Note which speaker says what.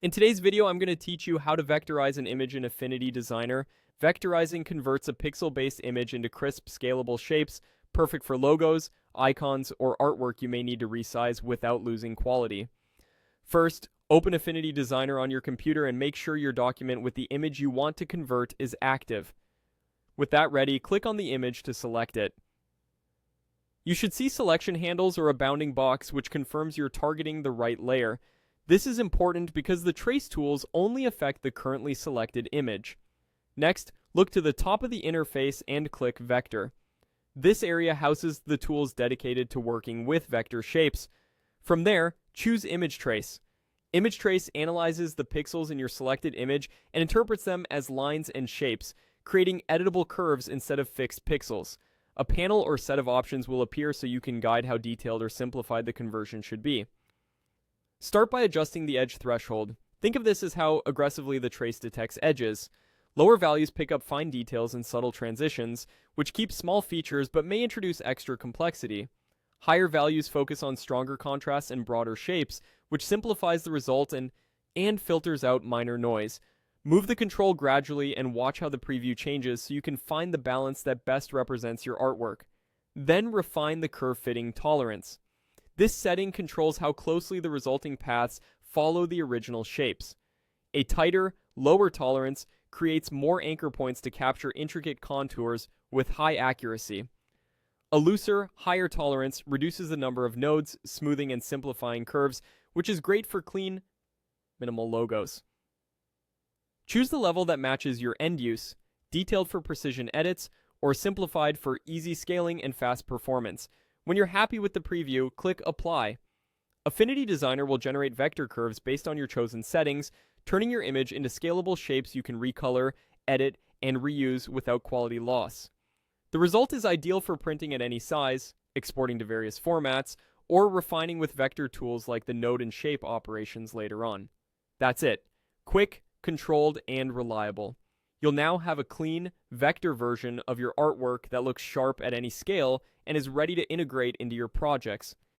Speaker 1: In today's video, I'm going to teach you how to vectorize an image in Affinity Designer. Vectorizing converts a pixel-based image into crisp, scalable shapes, perfect for logos, icons, or artwork you may need to resize without losing quality. First, open Affinity Designer on your computer and make sure your document with the image you want to convert is active. With that ready, click on the image to select it. You should see selection handles or a bounding box which confirms you're targeting the right layer. This is important because the trace tools only affect the currently selected image. Next, look to the top of the interface and click Vector. This area houses the tools dedicated to working with vector shapes. From there, choose Image Trace. Image Trace analyzes the pixels in your selected image and interprets them as lines and shapes, creating editable curves instead of fixed pixels. A panel or set of options will appear so you can guide how detailed or simplified the conversion should be. Start by adjusting the edge threshold. Think of this as how aggressively the trace detects edges. Lower values pick up fine details and subtle transitions, which keep small features but may introduce extra complexity. Higher values focus on stronger contrasts and broader shapes, which simplifies the result and filters out minor noise. Move the control gradually and watch how the preview changes so you can find the balance that best represents your artwork. Then refine the curve fitting tolerance. This setting controls how closely the resulting paths follow the original shapes. A tighter, lower tolerance creates more anchor points to capture intricate contours with high accuracy. A looser, higher tolerance reduces the number of nodes, smoothing and simplifying curves, which is great for clean, minimal logos. Choose the level that matches your end use, detailed for precision edits, or simplified for easy scaling and fast performance. When you're happy with the preview, click Apply. Affinity Designer will generate vector curves based on your chosen settings, turning your image into scalable shapes you can recolor, edit, and reuse without quality loss. The result is ideal for printing at any size, exporting to various formats, or refining with vector tools like the node and shape operations later on. That's it. Quick, controlled, and reliable. You'll now have a clean, vector version of your artwork that looks sharp at any scale and is ready to integrate into your projects.